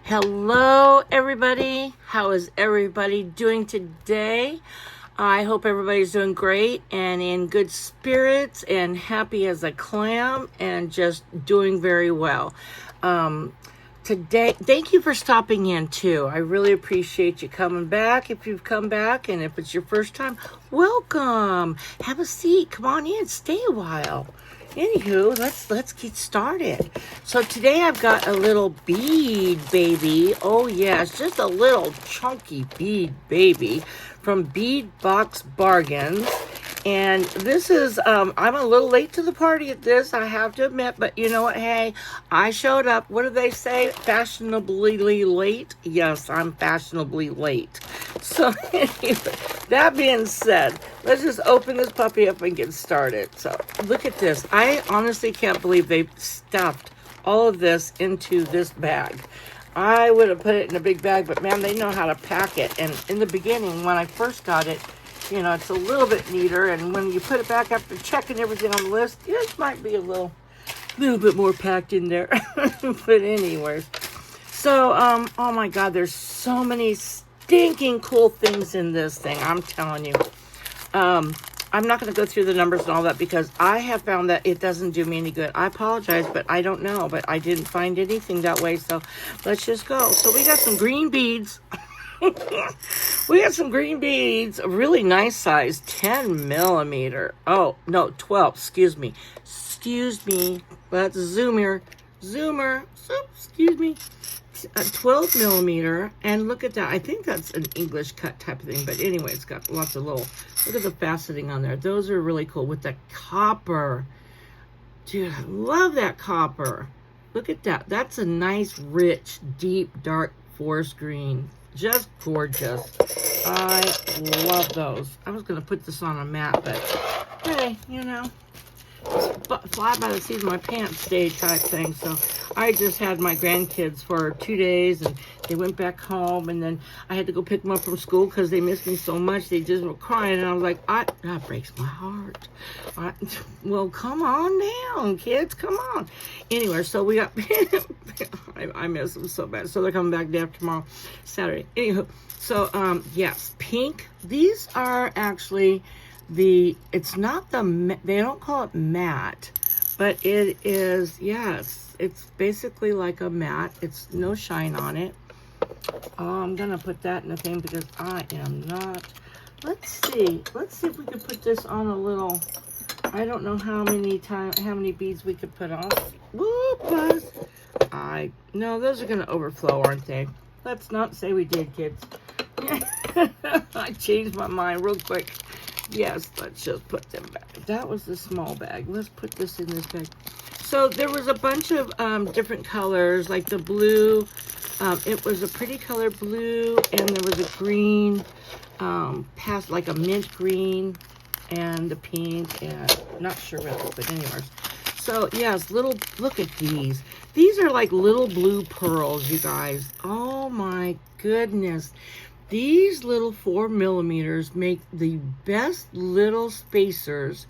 Hello, everybody. How is everybody doing today? I hope everybody's doing great and in good spirits and happy as a clam and just doing very well. Today, thank you for stopping in too. I really appreciate you coming back. If you've come back and if it's your first time, welcome. Have a seat. Come on in. Stay a while. Anywho, let's get started. So today I've got a little bead baby. Oh yes, just a little chunky bead baby from Bead Box Bargains. And this is, I'm a little late to the party at this, I have to admit, but you know what? Hey, I showed up. What do they say? Fashionably late? Yes, I'm fashionably late. So anyway, that being said, let's just open this puppy up and get started. So look at this. I honestly can't believe they stuffed all of this into this bag. I would have put it in a big bag, but man, they know how to pack it. And in the beginning, when I first got it, you know, it's a little bit neater, and when you put it back after checking everything on the list, it might be a little bit more packed in there. But anyways, so, oh my God, there's so many stinking cool things in this thing, I'm telling you. I'm not going to go through the numbers and all that because I have found that it doesn't do me any good. I apologize, but I don't know, but I didn't find anything that way, so let's just go. So we got some green beads. We got some green beads, a really nice size, 10 millimeter. Oh, no, 12, excuse me. Let's zoomer, excuse me. 12 millimeter, and look at that. I think that's an English cut type of thing, but anyway, it's got lots of little, look at the faceting on there. Those are really cool with the copper. Dude, I love that copper. Look at that. That's a nice, rich, deep, dark forest green. Just gorgeous. I love those. I was going to put this on a mat, but hey, you know, fly by the seat of my pants day type thing. So I just had my grandkids for 2 days, and they went back home, and then I had to go pick them up from school because they missed me so much. They just were crying, and I was like, that breaks my heart. Well, come on down, kids, come on. Anyway, so we got, I miss them so bad. So they're coming back day after tomorrow, Saturday. Anywho, so, yes, pink. These are actually it's not they don't call it matte, but it is, yes, it's basically like a matte. It's no shine on it. I'm gonna put that in the thing because I am not. Let's see if we could put this on a little, I don't know how many beads we could put on. Whoop, buzz. No, those are gonna overflow, aren't they? Let's not say we did, kids. I changed my mind real quick. Yes, let's just put them back. That was the small bag. Let's put this in this bag. So there was a bunch of different colors, like the blue. It was a pretty color blue, and there was a green, past like a mint green, and the pink, and not sure what else, but anyways. So yes, look at these. These are like little blue pearls, you guys. Oh my goodness. These little 4 millimeters make the best little spacers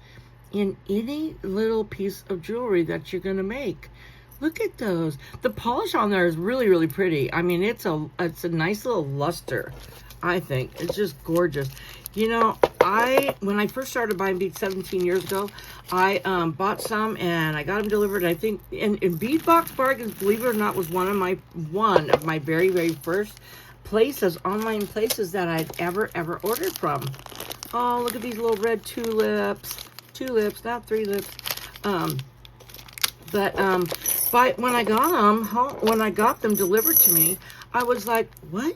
in any little piece of jewelry that you're going to make. Look at those. The polish on there is really, really pretty. I mean, it's a nice little luster, I think. It's just gorgeous. You know, when I first started buying beads 17 years ago, I bought some and I got them delivered. I think in Bead Box Bargains, believe it or not, was one of my very, very first online places that I'd ever ordered from. Oh, look at these little red tulips. Tulips, not 3 lips. When I got them delivered to me, I was like, what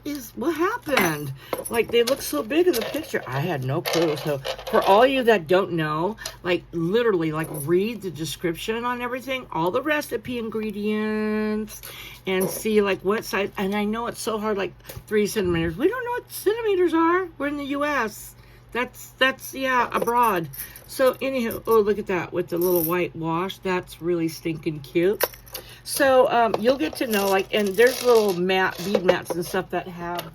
happened? Like, they look so big in the picture. I had no clue. So for all you that don't know, like literally, like read the description on everything, all the recipe ingredients, and see like what size. And I know it's so hard, like 3 centimeters. We don't know what centimeters are. We're in the U.S. That's yeah, abroad. So anyhow, oh, look at that with the little white wash. That's really stinking cute. So you'll get to know, like, and there's little bead mats and stuff that have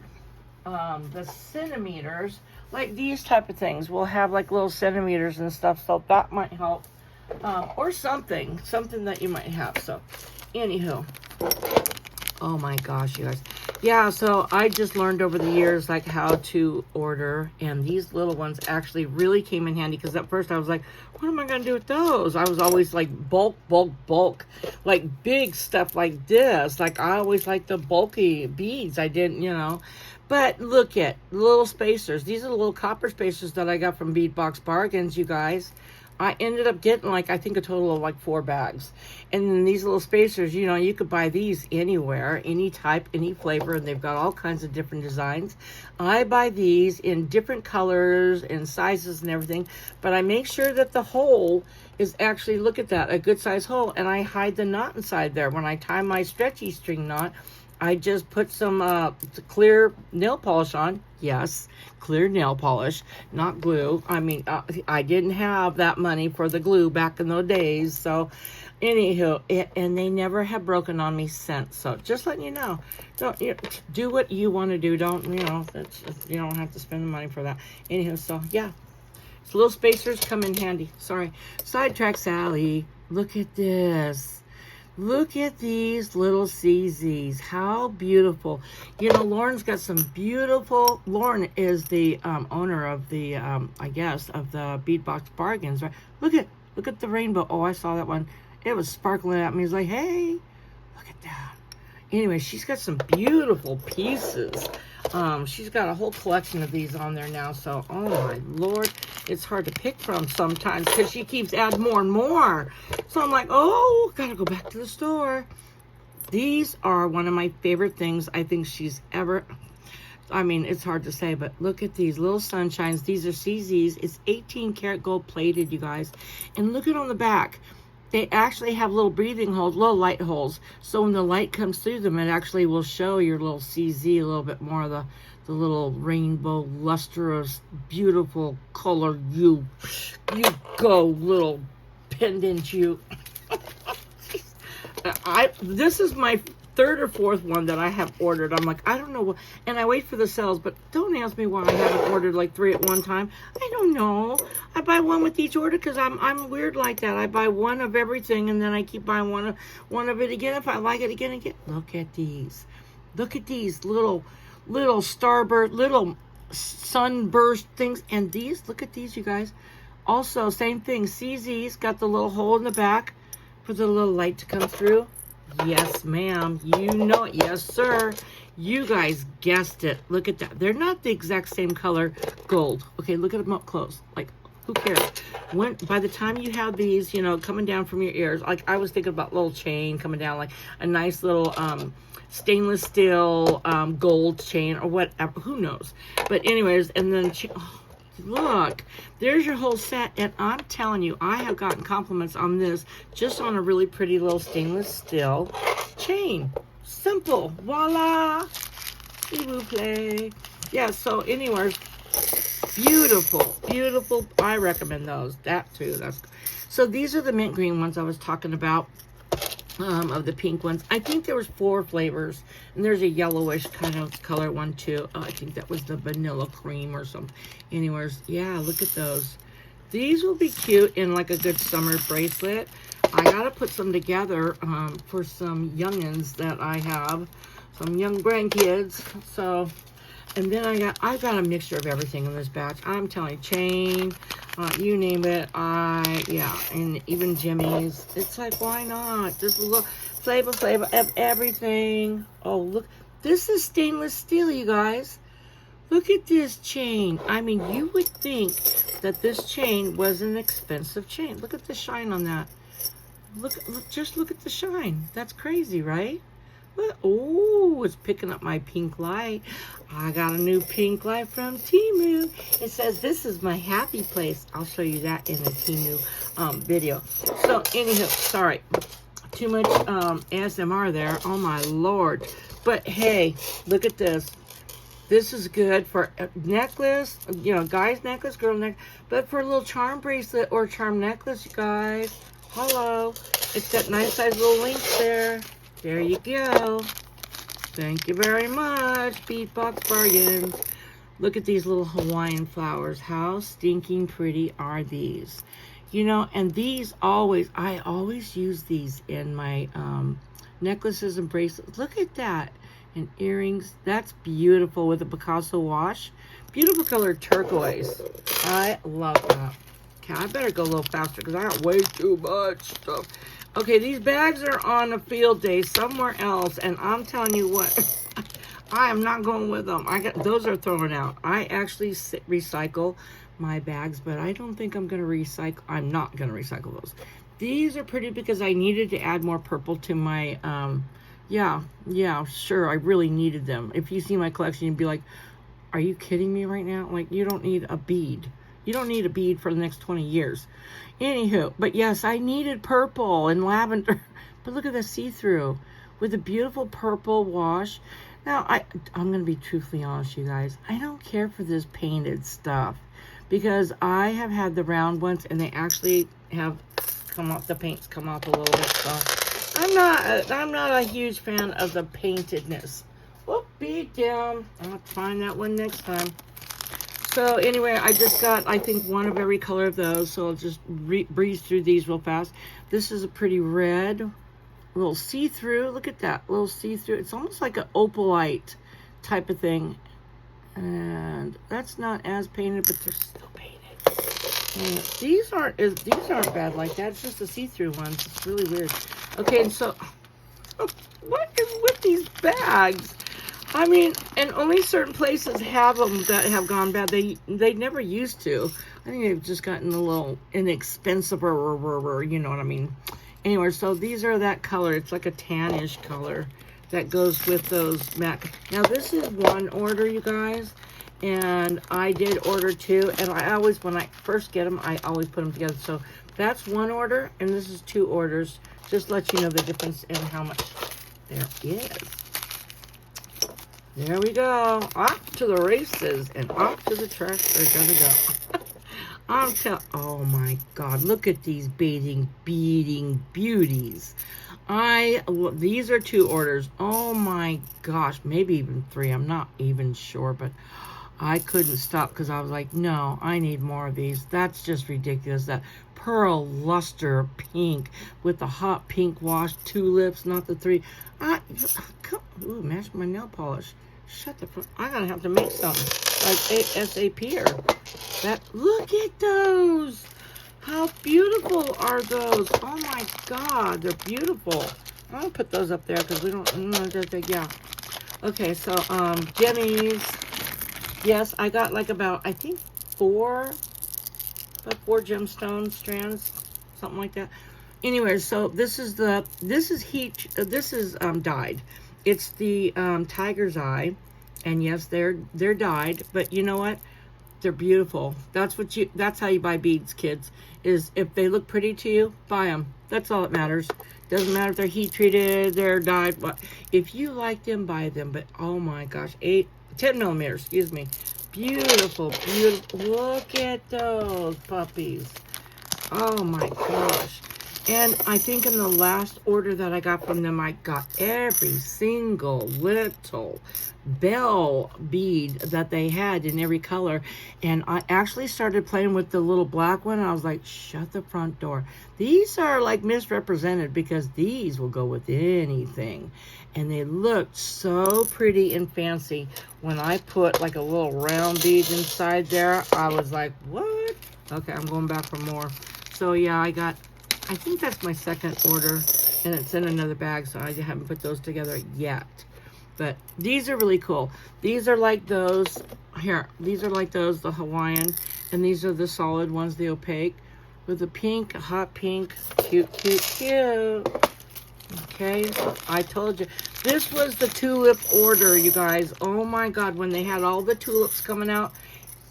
the centimeters, like these type of things will have like little centimeters and stuff, so that might help, or something that you might have. So anywho, Oh my gosh, you guys. Yeah, so I just learned over the years like how to order, and these little ones actually really came in handy, because at first I was like, what am I going to do with those? I was always like bulk, like big stuff like this. Like I always like the bulky beads. I didn't, But look at little spacers. These are the little copper spacers that I got from Bead Box Bargains, you guys. I ended up getting like, I think a total of like 4 bags. And then these little spacers, you could buy these anywhere, any type, any flavor, and they've got all kinds of different designs. I buy these in different colors and sizes and everything, but I make sure that the hole is actually, look at that, a good size hole, and I hide the knot inside there. When I tie my stretchy string knot, I just put some clear nail polish on. Yes, clear nail polish, not glue. I mean, I didn't have that money for the glue back in those days. So, anywho, and they never have broken on me since. So, just letting you know, don't do what you want to do. Don't you don't have to spend the money for that. Anywho, so yeah, so little spacers come in handy. Sorry, sidetrack Sally. Look at this. Look at these little CZs. How beautiful. Lauren's got some beautiful... Lauren is the owner of the, I guess, of the Bead Box Bargains, right? Look at the rainbow. Oh, I saw that one. It was sparkling at me. It's like, hey, look at that. Anyway, she's got some beautiful pieces. She's got a whole collection of these on there now. So, oh my Lord, it's hard to pick from sometimes because she keeps adding more and more. So I'm like, oh, gotta go back to the store. These are one of my favorite things I think she's ever... I mean, it's hard to say, but look at these little sunshines. These are CZs. It's 18 karat gold plated, you guys. And look at on the back. They actually have little breathing holes, little light holes. So when the light comes through them, it actually will show your little CZ a little bit more of the little rainbow, lustrous, beautiful color. You go, little pendant, you. This is my 3rd or 4th one that I have ordered. I'm like, I don't know what, and I wait for the sales, but don't ask me why I haven't ordered like 3 at one time. I don't know. I buy one with each order because I'm weird like that. I buy one of everything and then I keep buying one of it again if I like it again. Look at these. Look at these little starburst, little sunburst things. And these, look at these, you guys. Also, same thing. CZ's got the little hole in the back for the little light to come through. Yes, ma'am. You know it. Yes, sir. You guys guessed it. Look at that. They're not the exact same color gold. Okay, look at them up close. Like, who cares? By the time you have these, coming down from your ears, like I was thinking about little chain coming down, like a nice little stainless steel gold chain or whatever. Who knows? But anyways, and then... Look, there's your whole set, and I'm telling you, I have gotten compliments on this just on a really pretty little stainless steel chain. Simple. Voila. S'il vous plaît. Yeah, so anyways, beautiful. I recommend those. That too. So these are the mint green ones I was talking about. Of the pink ones. I think there was 4 flavors, and there's a yellowish kind of color one too. I think that was the vanilla cream or something. Anyways, yeah, look at those. These will be cute in like a good summer bracelet. I gotta put some together for some youngins that I have, some young grandkids. So, and then I got a mixture of everything in this batch. I'm telling you, chain, you name it. Yeah, and even Jimmy's. It's like, why not? Just look, flavor of everything. Oh, look, this is stainless steel, you guys. Look at this chain. I mean, you would think that this chain was an expensive chain. Look at the shine on that. Just look at the shine. That's crazy, right? Oh, it's picking up my pink light. I got a new pink light from Temu. It says, this is my happy place. I'll show you that in the Temu video. So, anywho, sorry. Too much ASMR there. Oh, my Lord. But, hey, look at this. This is good for a necklace, guy's necklace, girl necklace. But for a little charm bracelet or charm necklace, you guys. Hello. It's got nice size little links there. There you go. Thank you very much, Bead Box Bargains. Look at these little Hawaiian flowers. How stinking pretty are these? And these I always use these in my necklaces and bracelets. Look at that. And earrings. That's beautiful with a Picasso wash. Beautiful color turquoise. I love that. Okay, I better go a little faster because I got way too much stuff. Okay, these bags are on a field day somewhere else, and I'm telling you what, I am not going with them. Those are thrown out. I actually recycle my bags, but I don't think I'm going to recycle. I'm not going to recycle those. These are pretty because I needed to add more purple to my, yeah, sure, I really needed them. If you see my collection, you'd be like, are you kidding me right now? Like, you don't need a bead. You don't need a bead for the next 20 years. Anywho, but yes, I needed purple and lavender. But look at the see-through with a beautiful purple wash. Now, I'm going to be truthfully honest, you guys. I don't care for this painted stuff because I have had the round ones and they actually have come off, the paint's come off a little bit. So I'm not a huge fan of the paintedness. Whoop, bead down. I'll find that one next time. So anyway, I just got, I think, one of every color of those. So I'll just breeze through these real fast. This is a pretty red, little see-through. Look at that, little see-through. It's almost like an opalite type of thing. And that's not as painted, but they're still painted. And these aren't bad like that. It's just the see-through ones. It's really weird. Okay, and so what is with these bags? I mean, and only certain places have them that have gone bad. They never used to. I think they've just gotten a little inexpensive, you know what I mean. Anyway, so these are that color. It's like a tannish color that goes with those MAC. Now, this is one order, you guys. And I did order two. And I always, when I first get them, I always put them together. So that's one order. And this is two orders. Just let you know the difference in how much there is. There we go. Off to the races and off to the track they're gonna go. Oh my God, look at these beading beauties. These are two orders. Oh my gosh, maybe even three. I'm not even sure, but I couldn't stop because I was like, no, I need more of these. That's just ridiculous. That pearl luster pink with the hot pink wash tulips, not the three. Ooh, match my nail polish. Shut the front. I'm gonna have to make some like ASAP here. Look at those. How beautiful are those? Oh my God, they're beautiful. I'm gonna put those up there because we don't. Yeah. Okay, so Jenny's. Yes, I got like about, I think four gemstone strands, something like that. Anyway, so this is dyed. It's the tiger's eye, and yes, they're dyed. But you know what? They're beautiful. That's how you buy beads, kids. Is if they look pretty to you, buy them. That's all that matters. Doesn't matter if they're heat treated, they're dyed. But if you like them, buy them. But oh my gosh, 10 millimeters. Excuse me. Beautiful, beautiful. Look at those puppies. Oh my gosh. And I think in the last order that I got from them, I got every single little bell bead that they had in every color. And I actually started playing with the little black one. And I was like, shut the front door. These are like misrepresented because these will go with anything. And they looked so pretty and fancy. When I put like a little round bead inside there, I was like, what? Okay, I'm going back for more. So yeah, I think that's my second order, and it's in another bag, so I haven't put those together yet. But these are really cool. These are like those, these are like those, the Hawaiian, and these are the solid ones, the opaque, with the pink, hot pink, cute, cute, cute. Okay, so I told you. This was the tulip order, you guys. Oh my God, when they had all the tulips coming out,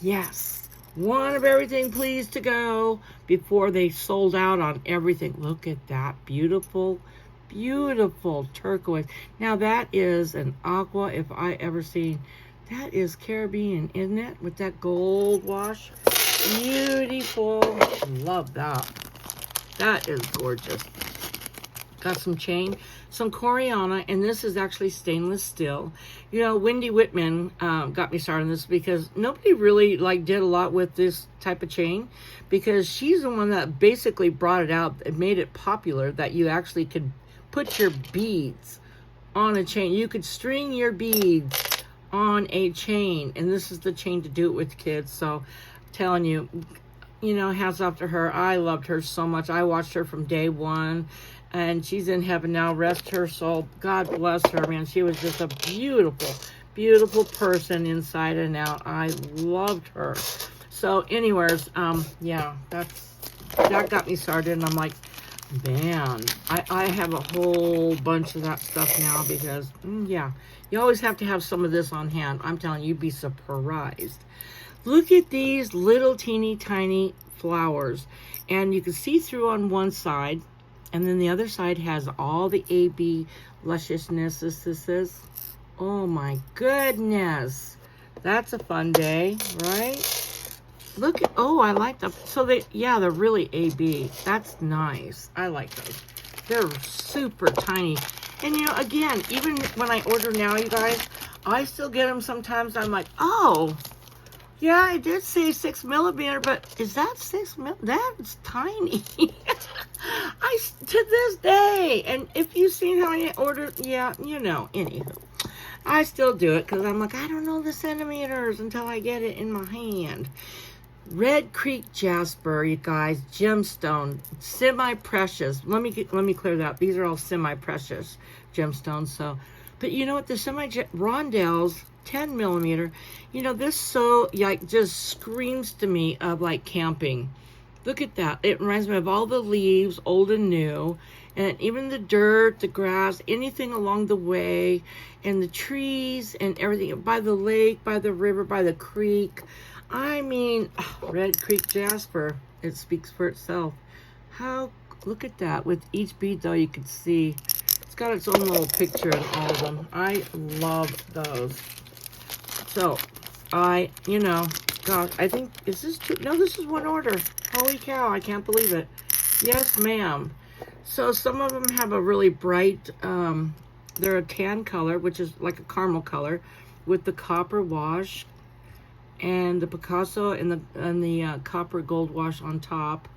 yes. One of everything, please, to go before they sold out on everything. Look at that beautiful, beautiful turquoise. Now that is an aqua if I ever seen. That is Caribbean, isn't it? With that gold wash. Beautiful. Love that. That is gorgeous. Got some chain, some Coriana, and this is actually stainless steel. You know, Wendy Whitman got me started on this because nobody really did a lot with this type of chain, because she's the one that basically brought it out and made it popular that you actually could put your beads on a chain. You could string your beads on a chain, and this is the chain to do it with, kids. So I'm telling you, hats off to her. I loved her so much. I watched her from day one, and she's in heaven now. Rest her soul. God bless her, man. She was just a beautiful, beautiful person inside and out. I loved her. So anyways, yeah, that got me started, and I'm like, man, I have a whole bunch of that stuff now because, yeah, you always have to have some of this on hand. I'm telling you, you'd be surprised. Look at these little teeny tiny flowers, and you can see through on one side, and then the other side has all the AB lusciousness. This is, oh my goodness, that's a fun day, right? Look at, oh, I like them. So they're really AB. That's nice. I like those. They're super tiny. And again, even when I order now, you guys, I still get them sometimes. I'm like, oh, yeah, I did say 6 millimeter, but is that 6 mil? That's tiny. To this day. And if you've seen how I order, yeah, anywho. I still do it because I'm like, I don't know the centimeters until I get it in my hand. Red Creek Jasper, you guys, gemstone, semi-precious. Let me clear that. These are all semi-precious gemstones. So, but you know what? The rondelles, 10 millimeter. This so just screams to me of like camping. Look at that. It reminds me of all the leaves, old and new, and even the dirt, the grass, anything along the way, and the trees and everything by the lake, by the river, by the creek. I mean, Red Creek Jasper, it speaks for itself. Look at that. With each bead, though, you can see it's got its own little picture in all of them. I love those. So, gosh, I think, is this two? No, this is one order. Holy cow, I can't believe it. Yes, ma'am. So, some of them have a really bright, they're a tan color, which is like a caramel color, with the copper wash, and the Picasso and the copper gold wash on top.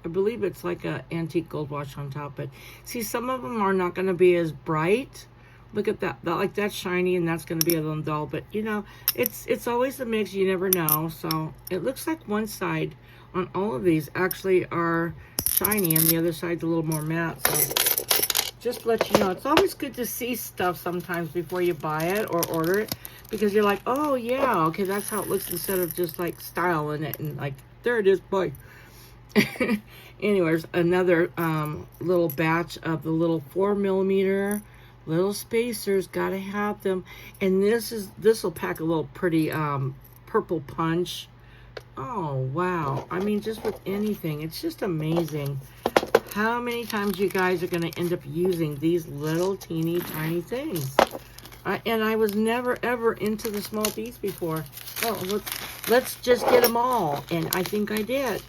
I believe it's like a antique gold wash on top, but see, some of them are not going to be as bright. Look at that, like that's shiny, and that's going to be a little dull. But it's always a mix. You never know. So it looks like one side on all of these actually are shiny, and the other side's a little more matte. So just to let you know, it's always good to see stuff sometimes before you buy it or order it, because you're like, oh yeah, okay, that's how it looks, instead of just like styling it and like, there it is, boy. Anyways, another little batch of the little 4 millimeter little spacers. Gotta have them. And this will pack a little pretty purple punch. Oh wow, I mean, just with anything, it's just amazing how many times you guys are going to end up using these little teeny tiny things. And I was never ever into the small beads before. Oh, let's just get them all, and I think I did.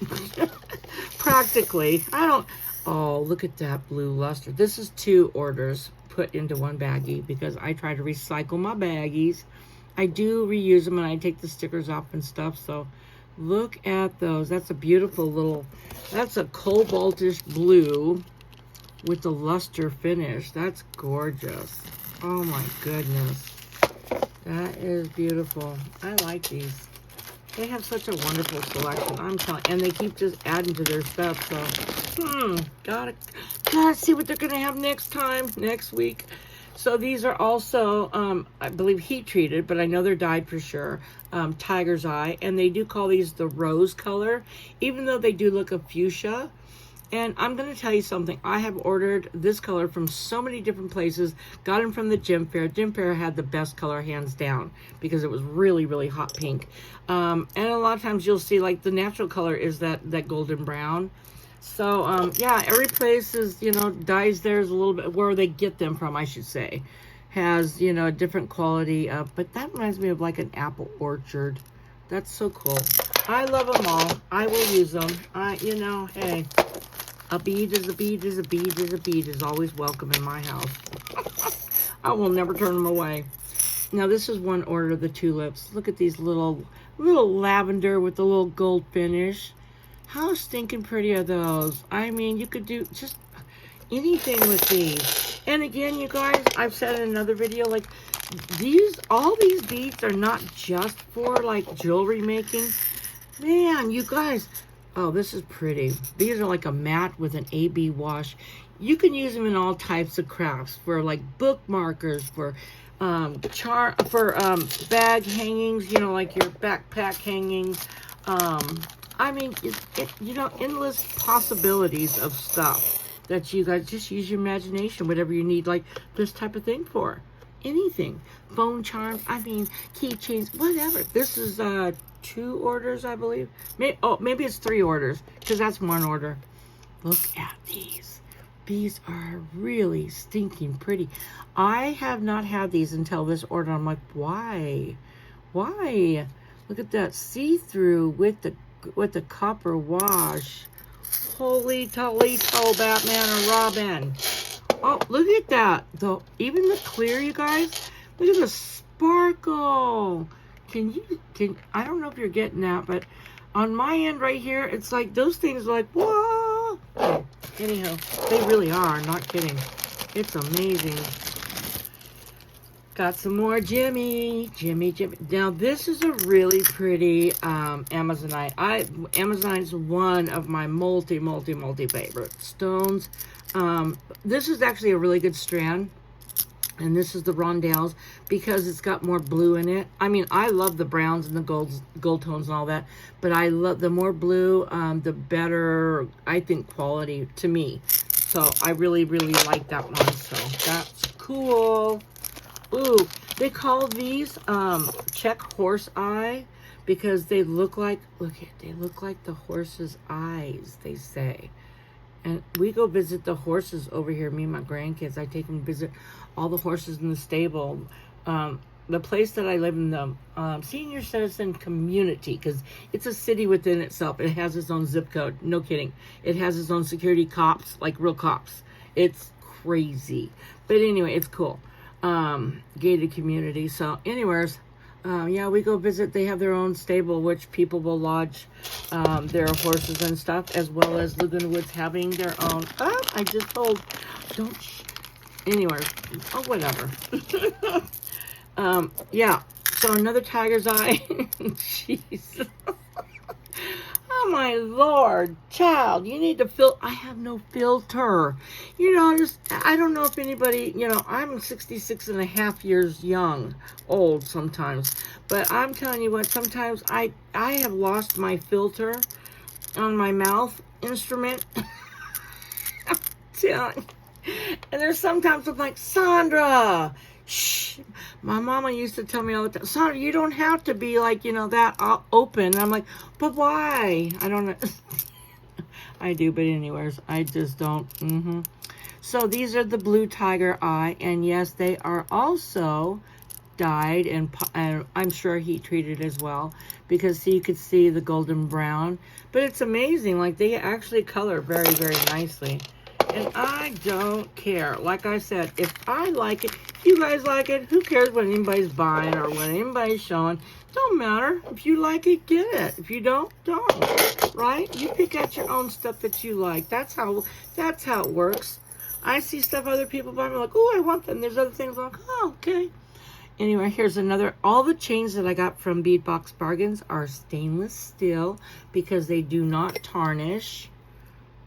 Practically. Oh, look at that blue luster. This is 2 orders put into one baggie because I try to recycle my baggies. I do reuse them, and I take the stickers off and stuff. So look at those. That's a beautiful little, that's a cobaltish blue with the luster finish. That's gorgeous. Oh my goodness. That is beautiful. I like these. They have such a wonderful selection. I'm telling, and they keep just adding to their stuff. So, gotta see what they're gonna have next week. So these are also, I believe, heat treated, but I know they're dyed for sure. Tiger's Eye, and they do call these the rose color, even though they do look a fuchsia. And I'm going to tell you something. I have ordered this color from so many different places. Got them from the Gem Fair. Gem Fair had the best color hands down because it was really, really hot pink. And a lot of times you'll see like the natural color is that golden brown. So, yeah, every place is, dyes theirs a little bit, where they get them from, I should say, has, a different quality of, but that reminds me of like an apple orchard. That's so cool. I love them all. I will use them. Hey. A bead is a bead is a bead is a bead is always welcome in my house. I will never turn them away. Now this is one order of the tulips. Look at these little lavender with the little gold finish. How stinking pretty are those? I mean, you could do just, anything with these. And again, you guys, I've said in another video, like all these beads are not just for like jewelry making. Man, you guys, oh, this is pretty. These are like a matte with an AB wash. You can use them in all types of crafts, for like bookmarkers, for bag hangings, you know, like your backpack hangings. I mean, you know, endless possibilities of stuff that you guys just use your imagination, whatever you need, like this type of thing for. Anything. Phone charms, I mean, keychains, whatever. This is 2 orders, I believe. Maybe it's 3 orders, because that's 1 order. Look at these. These are really stinking pretty. I have not had these until this order. I'm like, why? Why? Look at that see-through with the copper wash. Holy Toledo, Batman and Robin. Oh, look at that. Even the clear, you guys. Look at the sparkle. I don't know if you're getting that, but on my end right here, it's like those things are like, whoa. Oh, anyhow, they really are, not kidding. It's amazing. Got some more Jimmy. Now, this is a really pretty Amazonite. Amazonite is one of my multi favorite stones. This is actually a really good strand. And this is the rondelles because it's got more blue in it. I mean, I love the browns and the gold tones and all that. But I love the more blue, the better, I think, quality to me. So I really like that one. So that's cool. Ooh, they call these check horse eye because they look like, they look like the horse's eyes, they say. And we go visit the horses over here, me and my grandkids. I take them to visit all the horses in the stable. The place that I live in, the senior citizen community, because it's a city within itself. It has its own zip code. No kidding. It has its own security cops, like real cops. It's crazy. But anyway, it's cool. Gated community. So anyways, yeah, we go visit. They have their own stable, which people will lodge their horses and stuff, as well as Laguna Woods having their own. Oh, I just told, don't. Anyways, oh, whatever. Yeah. So another tiger's eye. Jeez. Oh my Lord, child, you need to I have no filter. You know, I don't know if anybody, you know, I'm 66 and a half years old sometimes. But I'm telling you what, sometimes I have lost my filter on my mouth instrument. I'm telling. And there's sometimes I'm like, Sandra, shh. My mama used to tell me all the time, Sandra, you don't have to be like, you know, that open. And I'm like, but why? I don't know. I do, but anyways, I just don't. So these are the blue tiger eye. And yes, they are also dyed and I'm sure heat treated as well. Because see, you could see the golden brown. But it's amazing. Like they actually color very, very nicely. And I don't care. Like I said, if I like it, you guys like it, who cares what anybody's buying or what anybody's showing? Don't matter. If you like it, get it. If you don't, don't. Right? You pick out your own stuff that you like. That's how it works. I see stuff other people buy. I'm like, oh, I want them. There's other things I'm like, oh, okay. Anyway, here's another. All the chains that I got from Bead Box Bargains are stainless steel because they do not tarnish.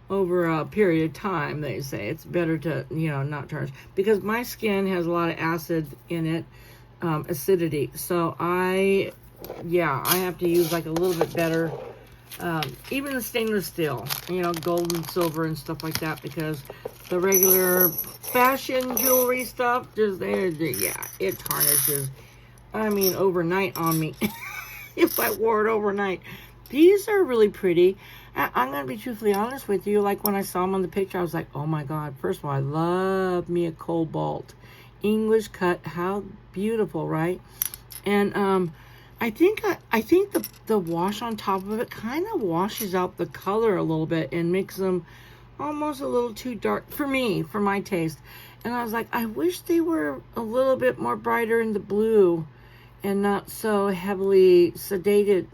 Over a period of time, they say it's better to, you know, not tarnish, because my skin has a lot of acid in it, acidity. So I have to use like a little bit better, even the stainless steel, you know, gold and silver and stuff like that, because the regular fashion jewelry stuff, it tarnishes. I mean, overnight on me. If I wore it overnight. These are really pretty. I'm going to be truthfully honest with you. Like when I saw them on the picture, I was like, oh my God. First of all, I love me a cobalt. English cut. How beautiful, right? And I think the wash on top of it kind of washes out the color a little bit and makes them almost a little too dark for me, for my taste. And I was like, I wish they were a little bit more brighter in the blue and not so heavily sedated.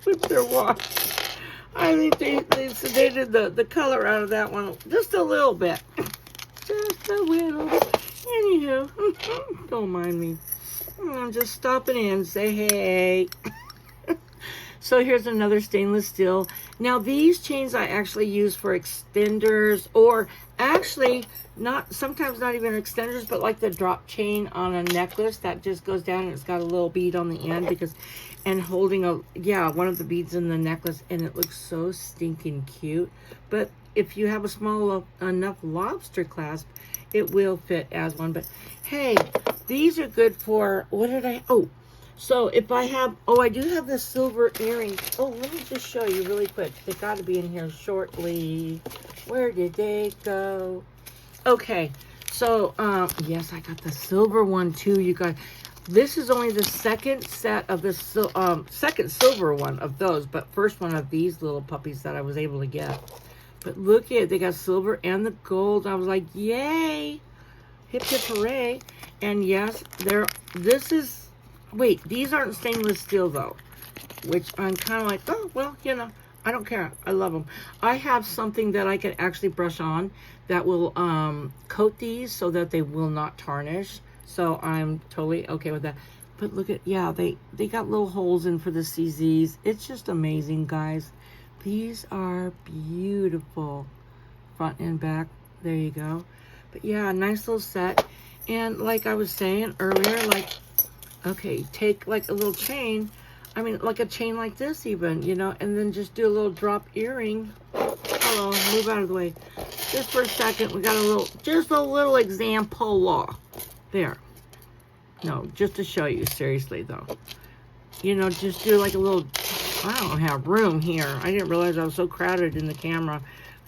With their wash. I think they sedated the color out of that one just a little bit. Just a little bit. Anywho, don't mind me. I'm just stopping in, say hey. So here's another stainless steel. Now these chains I actually use for extenders, or actually sometimes not even extenders, but like the drop chain on a necklace that just goes down and it's got a little bead on the end, and holding one of the beads in the necklace, and it looks so stinking cute. But if you have a small enough lobster clasp, it will fit as one. But hey, these are good for, so if I have, I do have the silver earrings. Oh, let me just show you really quick. They got to be in here shortly. Where did they go? Okay, so, yes, I got the silver one too, you guys. This is only the second set of the second silver one of those, but first one of these little puppies that I was able to get. But look at it, they got silver and the gold. I was like, yay! Hip hip hooray. And yes, these aren't stainless steel though, which I'm kind of like, oh, well, I don't care. I love them. I have something that I can actually brush on that will coat these so that they will not tarnish. So I'm totally okay with that. But look at, they got little holes in for the CZs. It's just amazing, guys. These are beautiful. Front and back. There you go. But yeah, nice little set. And like I was saying earlier, like, okay, take like a little chain. I mean, like a chain like this even, and then just do a little drop earring. Hello, move out of the way. Just for a second, we got just a little example. There. No, just to show you, seriously though. Just do like a little, I don't have room here. I didn't realize I was so crowded in the camera.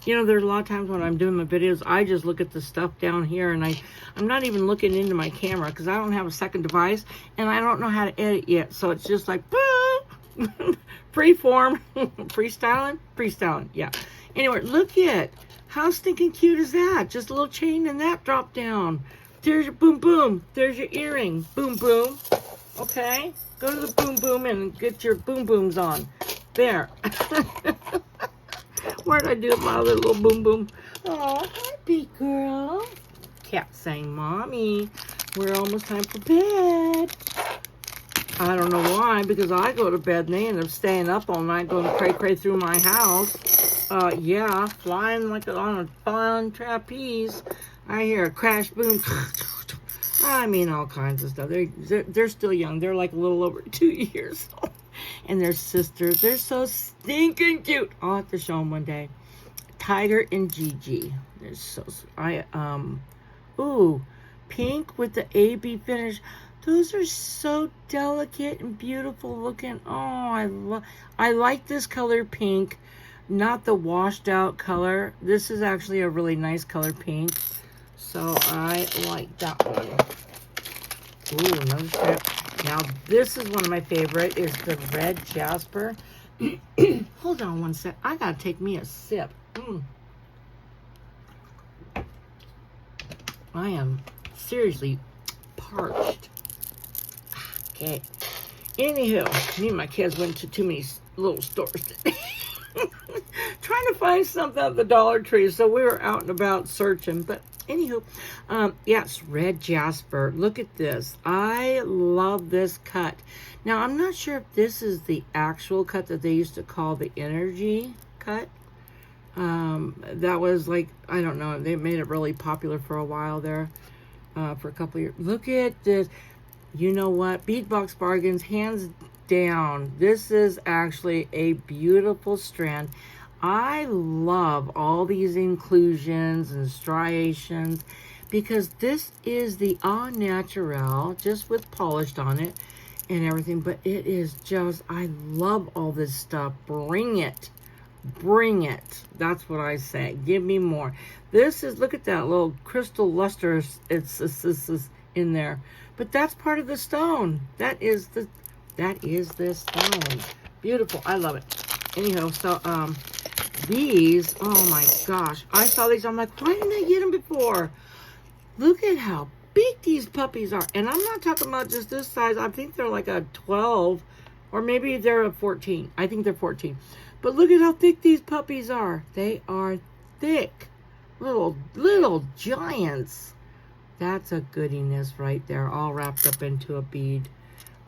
There's a lot of times when I'm doing my videos, I just look at the stuff down here, and I'm not even looking into my camera because I don't have a second device, and I don't know how to edit yet. So it's just like, freeform, freestyling, yeah. Anyway, look at how stinking cute is that? Just a little chain and that drop down. There's your boom boom. There's your earring. Boom boom. Okay, go to the boom boom and get your boom booms on. There. Where'd I do my little boom boom? Oh, happy girl. Cat saying, Mommy, we're almost time for bed. I don't know why, because I go to bed and they end up staying up all night going cray-cray through my house. Flying like on a flying trapeze. I hear a crash, boom. I mean, all kinds of stuff. They're still young. They're like a little over 2 years old. And their sisters, they're so stinking cute. I'll have to show them one day. Tiger and Gigi. They're so sweet. Ooh, pink with the AB finish. Those are so delicate and beautiful looking. Oh, I like this color pink, not the washed out color. This is actually a really nice color pink. So I like that one. Ooh, another strip. Now, this is one of my favorite, is the red jasper. Hold on one sec. I gotta take me a sip. I am seriously parched. Okay. Anywho, me and my kids went to too many little stores today. Trying to find something at the Dollar Tree, so we were out and about searching. But anywho, yes, red jasper. Look at this. I love this cut. Now, I'm not sure if this is the actual cut that they used to call the energy cut. That was like, I don't know, they made it really popular for a while there, for a couple of years. Look at this. You know what? Beadbox Bargains, hands down. This is actually a beautiful strand. I love all these inclusions and striations because this is the au naturel, just with polished on it and everything. But it is just, I love all this stuff. Bring it. Bring it. That's what I say. Give me more. This is, look at that little crystal luster. It's in there. But that's part of the stone. That is the stone. Beautiful. I love it. Anyhow, so these, oh my gosh, I saw these. I'm like, why didn't I get them before? Look at how big these puppies are. And I'm not talking about just this size. I think they're like a 12, or maybe they're a 14. I think they're 14. But look at how thick these puppies are. They are thick. Little giants. That's a goodiness right there, all wrapped up into a bead.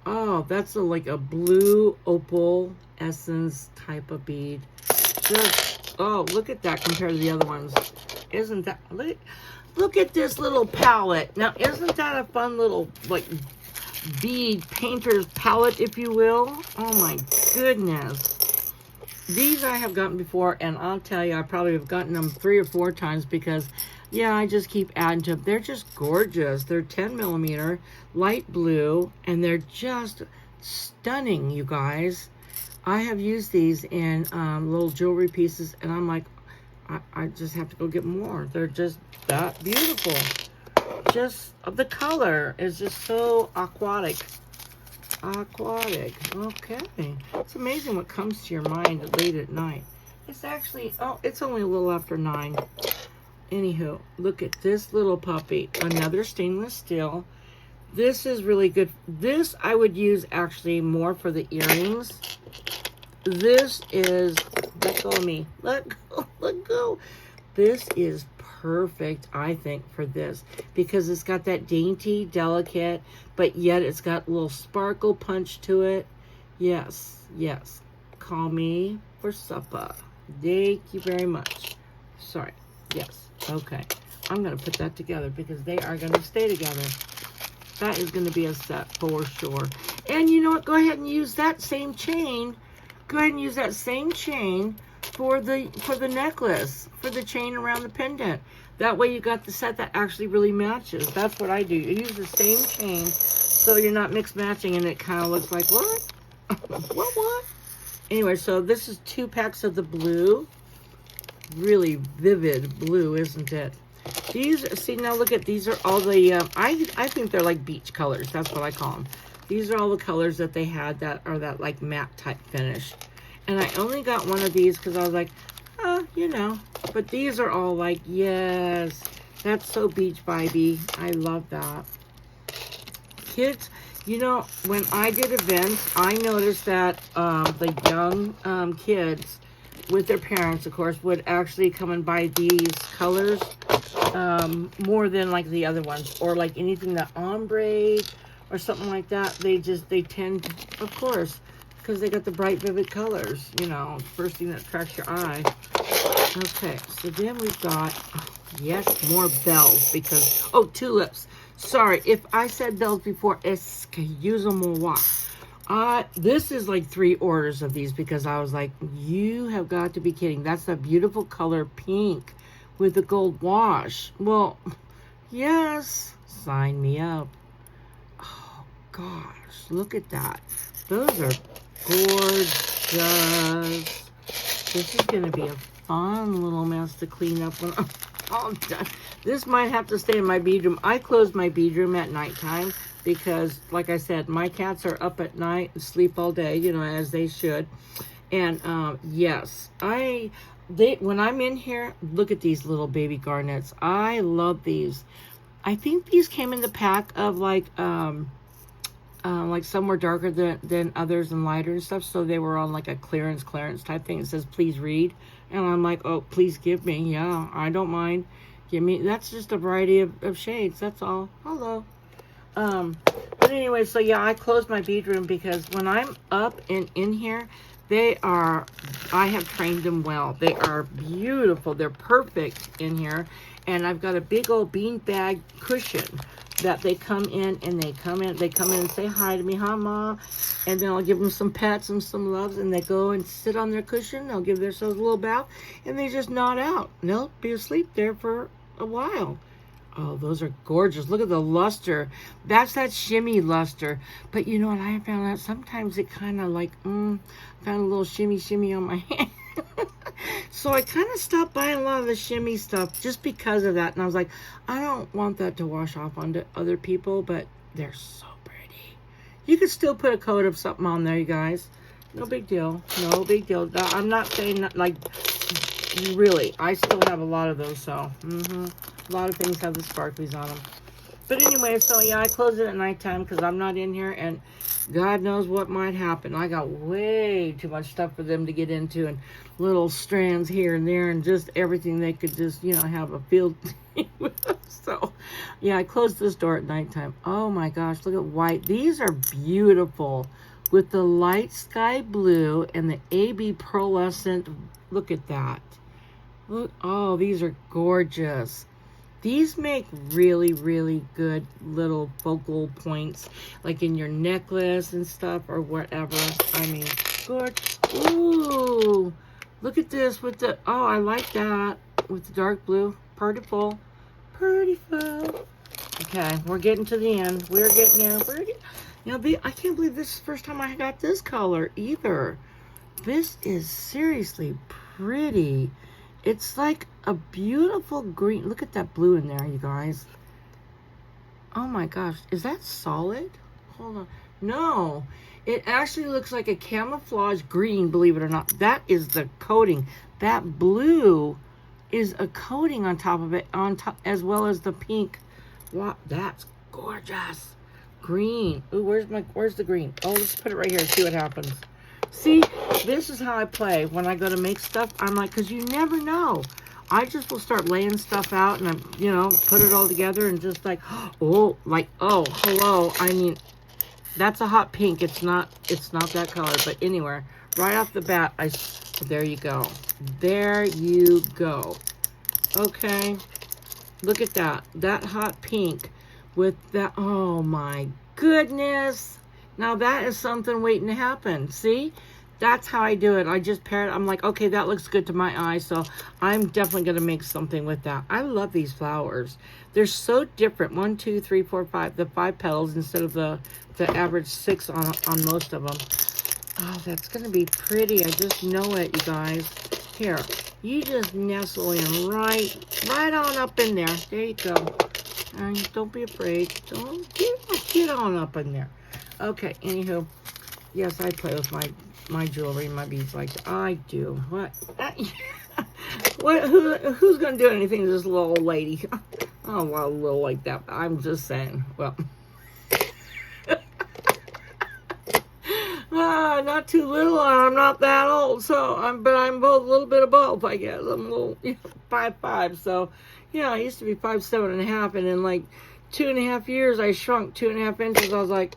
Oh, that's like a blue opal essence type of bead. Just, oh, look at that compared to the other ones. Isn't that, look at this little palette. Now, isn't that a fun little, like, bead painter's palette, if you will? Oh my goodness. These I have gotten before, and I'll tell you, I probably have gotten them 3 or 4 times because, yeah, I just keep adding to them. They're just gorgeous. They're 10 millimeter, light blue, and they're just stunning, you guys. I have used these in little jewelry pieces, and I'm like, I just have to go get more. They're just that beautiful. Just the color is just so aquatic. Aquatic. Okay. It's amazing what comes to your mind late at night. It's actually, oh, it's only a little after 9. Anywho, look at this little puppy. Another stainless steel. This is really good. This I would use actually more for the earrings. This is, let go of me. Let go, let go. This is perfect, I think, for this because it's got that dainty, delicate, but yet it's got a little sparkle punch to it. Yes, yes. Call me for supper. Thank you very much. Sorry. Yes. Okay. I'm going to put that together because they are going to stay together. That is going to be a set for sure. And you know what? Go ahead and use that same chain. Go ahead and use that same chain for the necklace, for the chain around the pendant. That way you got the set that actually really matches. That's what I do. You use the same chain so you're not mix matching and it kind of looks like, what? What? Anyway, so this is 2 packs of the blue. Really vivid blue, isn't it? These, see, now look at, these are all the, I think they're like beach colors. That's what I call them. These are all the colors that they had that are that like matte type finish. And I only got one of these because I was like, oh, you know. But these are all like, yes, that's so beach vibey. I love that. Kids, you know, when I did events, I noticed that the young kids with their parents, of course, would actually come and buy these colors more than like the other ones. Or like anything that ombre or something like that. They tend, of course, because they got the bright, vivid colors, you know, first thing that attracts your eye. Okay, so then we've got, oh, yes, more bells because, oh, tulips. Sorry, if I said bells before, excusez-moi. This is like 3 orders of these because I was like, you have got to be kidding. That's a beautiful color pink with the gold wash. Well, yes, sign me up. Oh, gosh, look at that. Those are gorgeous. This is going to be a fun little mess to clean up when I'm all done. This might have to stay in my beadroom. I close my beadroom at nighttime because, like I said, my cats are up at night and sleep all day, you know, as they should. And yes, when I'm in here, look at these little baby garnets. I love these. I think these came in the pack of like some were darker than others and lighter and stuff. So they were on like a clearance type thing. It says, please read. And I'm like, oh, please give me. Yeah, I don't mind. Give me. That's just a variety of shades. That's all. Hello. But anyway, so yeah, I close my beadroom because when I'm up and in here, I have trained them well. They are beautiful. They're perfect in here. And I've got a big old beanbag cushion that they come in and they come in and say hi to me, hi Ma, and then I'll give them some pets and some loves, and they go and sit on their cushion. They'll give themselves a little bath, and they just nod out. And they'll be asleep there for a while. Oh, those are gorgeous. Look at the luster. That's that shimmy luster. But you know what I found out? Sometimes it kind of like, found a little shimmy on my hand. So I kind of stopped buying a lot of the shimmy stuff just because of that. And I was like, I don't want that to wash off onto other people, but they're so pretty. You could still put a coat of something on there, you guys. No big deal. No big deal. I'm not saying that, like, really. I still have a lot of those, so. A lot of things have the sparklies on them. But anyway, so yeah, I close it at nighttime because I'm not in here, and God knows what might happen. I got way too much stuff for them to get into, and little strands here and there, and just everything they could just, you know, have a field with. So yeah, I close this door at nighttime. Oh my gosh, look at white. These are beautiful with the light sky blue and the AB pearlescent. Look at that. Look, oh, these are gorgeous. These make really, really good little focal points, like in your necklace and stuff or whatever. I mean, good. Ooh, look at this with the, oh, I like that with the dark blue. Prettiful. Prettiful. Okay, we're getting to the end. We're getting there. You know, I can't believe this is the first time I got this color either. This is seriously pretty. It's like a beautiful green. Look at that blue in there, you guys. Oh my gosh. Is that solid? Hold on. No. It actually looks like a camouflage green, believe it or not. That is the coating. That blue is a coating on top of it, on top, as well as the pink. Wow, that's gorgeous. Green. Ooh, where's the green? Oh, let's put it right here and see what happens. See, this is how I play when I go to make stuff. I'm like, because you never know. I just will start laying stuff out and I, you know, put it all together and just like, oh, like, oh, hello. I mean, that's a hot pink. It's not that color, but anywhere, right off the bat, there you go. There you go. Okay. Look at that. That hot pink with that. Oh my goodness. Now that is something waiting to happen. See? That's how I do it. I just pair it. I'm like, okay, that looks good to my eye, so I'm definitely going to make something with that. I love these flowers. They're so different. 1, 2, 3, 4, 5. The 5 petals instead of the average 6 on most of them. Oh, that's going to be pretty. I just know it, you guys. Here, you just nestle in right on up in there. There you go. And don't be afraid. Don't get on up in there. Okay, anywho, yes, I play with my jewelry, my beads like that. I do. What? Who's going to do anything to this little old lady? Oh, well, a little like that. I'm just saying. Well, not too little. I'm not that old, so but I'm both a little bit of both, I guess. I'm a little 5'5", so yeah, I used to be 5'7.5", and in like 2.5 years, I shrunk 2.5 inches. I was like,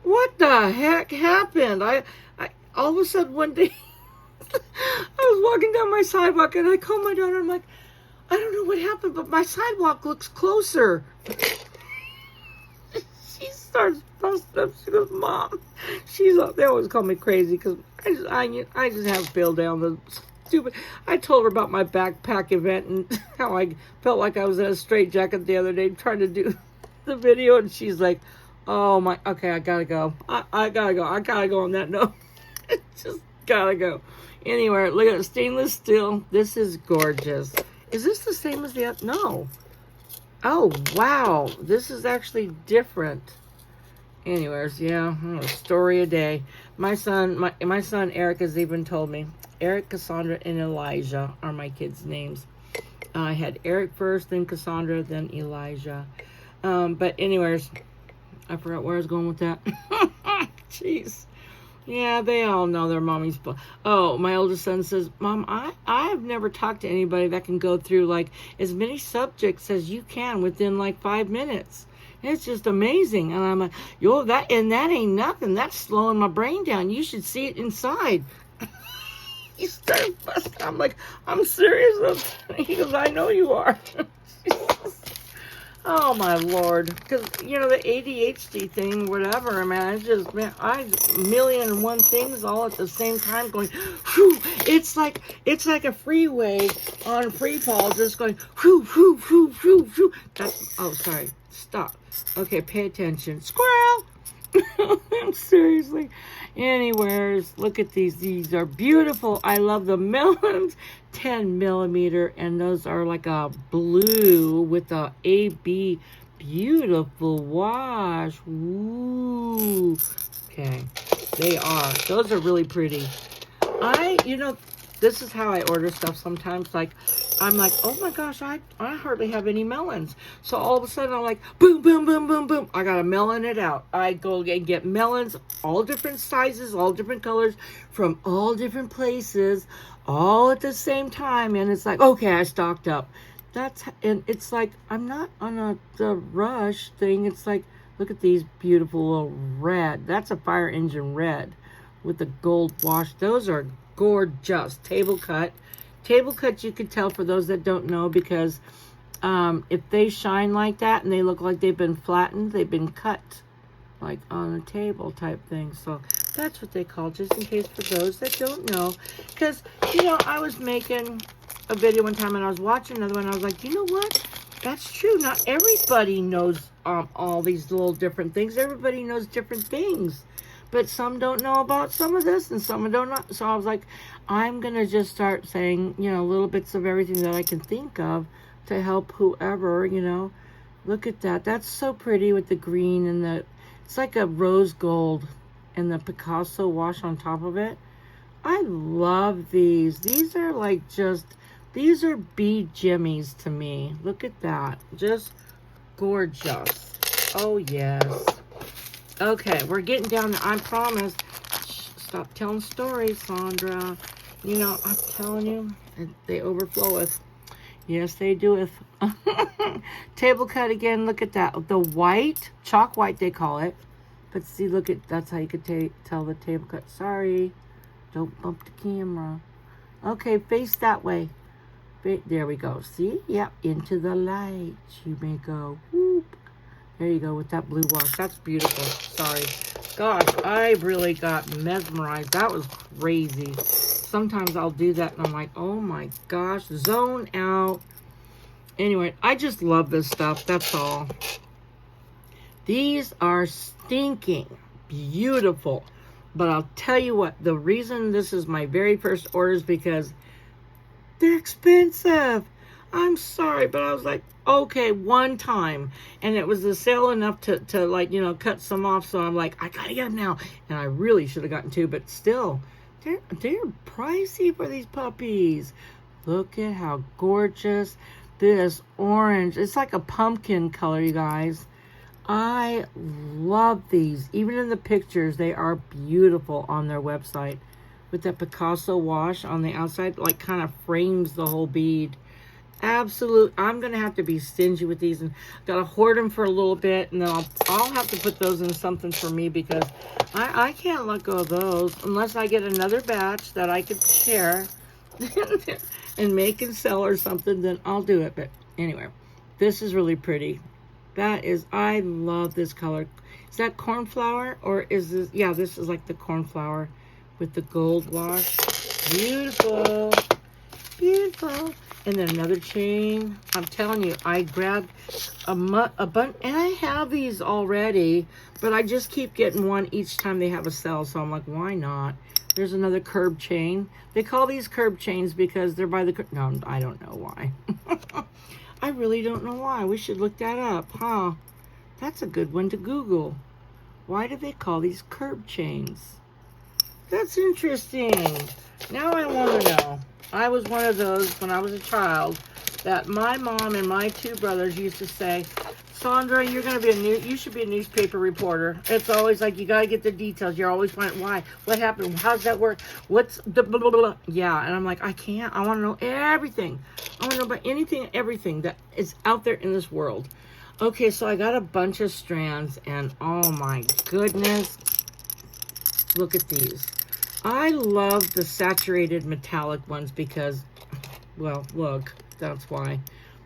what the heck happened? I all of a sudden one day I was walking down my sidewalk and I called my daughter. I'm like, I don't know what happened, but my sidewalk looks closer. She starts busting up. She goes, Mom. They always call me crazy because I just have Bill down the stupid. I told her about my backpack event and how I felt like I was in a straitjacket the other day trying to do the video, and she's like, oh my, okay, I gotta go. I gotta go on that note. Just gotta go. Anyway, look at it, stainless steel. This is gorgeous. Is this the same as the other? No. Oh, wow. This is actually different. Anyways, yeah, story a day. My son Eric has even told me. Eric, Cassandra, and Elijah are my kids' names. I had Eric first, then Cassandra, then Elijah. But anyways, I forgot where I was going with that. Jeez. Yeah, they all know their mommy's. Oh, my oldest son says, Mom, I have never talked to anybody that can go through like as many subjects as you can within like 5 minutes. It's just amazing. And I'm like, yo, that ain't nothing. That's slowing my brain down. You should see it inside. He started busting. I'm like, I'm serious. He goes, I know you are. Oh my Lord, because you know the ADHD thing, whatever. Man, I million and one things all at the same time going. Whew, it's like a freeway on free fall, just going. Whew, whew, whew, whew, whew. Oh, sorry. Stop. Okay, pay attention. Squirrel. Seriously. Anyways, look at these. These are beautiful. I love the melons. 10 millimeter, and those are like a blue with a AB. Beautiful wash. Ooh. Okay. Those are really pretty. You know, This is how I order stuff sometimes. Like, I'm like, oh my gosh, I hardly have any melons. So all of a sudden I'm like, boom, boom, boom, boom, boom. I got to melon it out. I go and get melons, all different sizes, all different colors, from all different places, all at the same time. And it's like, okay, I stocked up. And it's like, I'm not on the rush thing. It's like, look at these beautiful little red. That's a fire engine red with the gold wash. Those are gorgeous. Table cut. Table cut, you can tell for those that don't know, because if they shine like that and they look like they've been flattened, they've been cut like on a table type thing. So that's what they call, just in case for those that don't know. Because, you know, I was making a video one time and I was watching another one. I was like, you know what? That's true. Not everybody knows all these little different things. Everybody knows different things. But some don't know about some of this and some don't know. So I was like, I'm going to just start saying, you know, little bits of everything that I can think of to help whoever, you know. Look at that. That's so pretty with the green and it's like a rose gold and the Picasso wash on top of it. I love these. These are like these are bead jimmies to me. Look at that. Just gorgeous. Oh, yes. Okay, we're getting down to, I promise. Stop telling stories, Sandra. You know, I'm telling you, they overfloweth. Yes, they doeth. Table cut again. Look at that. The white, chalk white they call it. But see, look at, that's how you could tell the table cut. Sorry. Don't bump the camera. Okay, face that way. There we go. See? Yep, into the light you may go. Whoop. There you go with that blue wash. That's beautiful. Sorry. Gosh, I really got mesmerized. That was crazy. Sometimes I'll do that and I'm like, oh my gosh, zone out. Anyway, I just love this stuff. That's all. These are stinking beautiful. But I'll tell you what, the reason this is my very first order is because they're expensive. I'm sorry, but I was like, okay, one time. And it was a sale enough to like, you know, cut some off. So I'm like, I gotta get them now. And I really should have gotten two, but still, they're pricey for these puppies. Look at how gorgeous this orange. It's like a pumpkin color, you guys. I love these. Even in the pictures, they are beautiful on their website. With that Picasso wash on the outside, like kind of frames the whole bead. Absolute. I'm gonna have to be stingy with these and gotta hoard them for a little bit, and then I'll have to put those in something for me, because I can't let go of those unless I get another batch that I could share and make and sell or something. Then I'll do it. But anyway, this is really pretty. That is, I love this color. Is that cornflower or is this? Yeah, this is like the cornflower with the gold wash. Beautiful, beautiful. And then another chain. I'm telling you, I grabbed a bunch, and I have these already, but I just keep getting one each time they have a sale. So I'm like, why not? There's another curb chain. They call these curb chains because they're by the, no, I don't know why. I really don't know why. We should look that up, huh? That's a good one to Google. Why do they call these curb chains? That's interesting. Now I want to know. I was one of those when I was a child that my mom and my two brothers used to say, Sandra, you're going to be you should be a newspaper reporter. It's always like, you got to get the details. You're always wondering why, what happened, how's that work, what's the blah, blah, blah. Yeah, and I'm like, I can't. I want to know everything. I want to know about anything, everything that is out there in this world. Okay, so I got a bunch of strands, and oh my goodness, look at these. I love the saturated metallic ones because, well, look, that's why.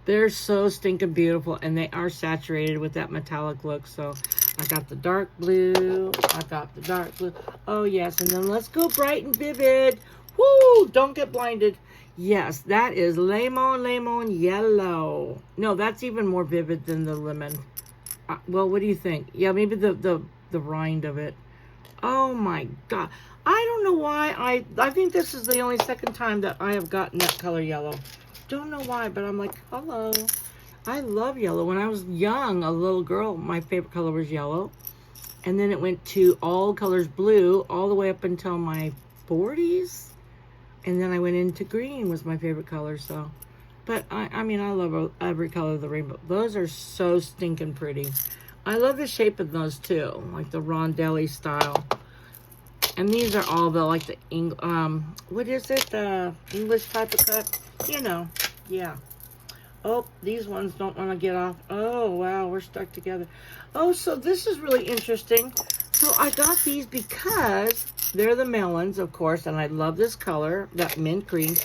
They're so stinking beautiful, and they are saturated with that metallic look. So I got the dark blue. I got the dark blue. Oh, yes. And then let's go bright and vivid. Woo! Don't get blinded. Yes, that is lemon yellow. No, that's even more vivid than the lemon. Well, what do you think? Yeah, maybe the rind of it. Oh, my God. I don't know why. I think this is the only second time that I have gotten that color yellow. Don't know why, but I'm like, hello. I love yellow. When I was young, a little girl, my favorite color was yellow. And then it went to all colors blue all the way up until my 40s. And then I went into green was my favorite color, so. But, I mean, I love every color of the rainbow. Those are so stinking pretty. I love the shape of those, too. Like the rondelli style. And these are all the, like the, what is it? The English type of cut? You know, yeah. Oh, these ones don't want to get off. Oh, wow, we're stuck together. Oh, so this is really interesting. So I got these because they're the melons, of course, and I love this color, that mint green.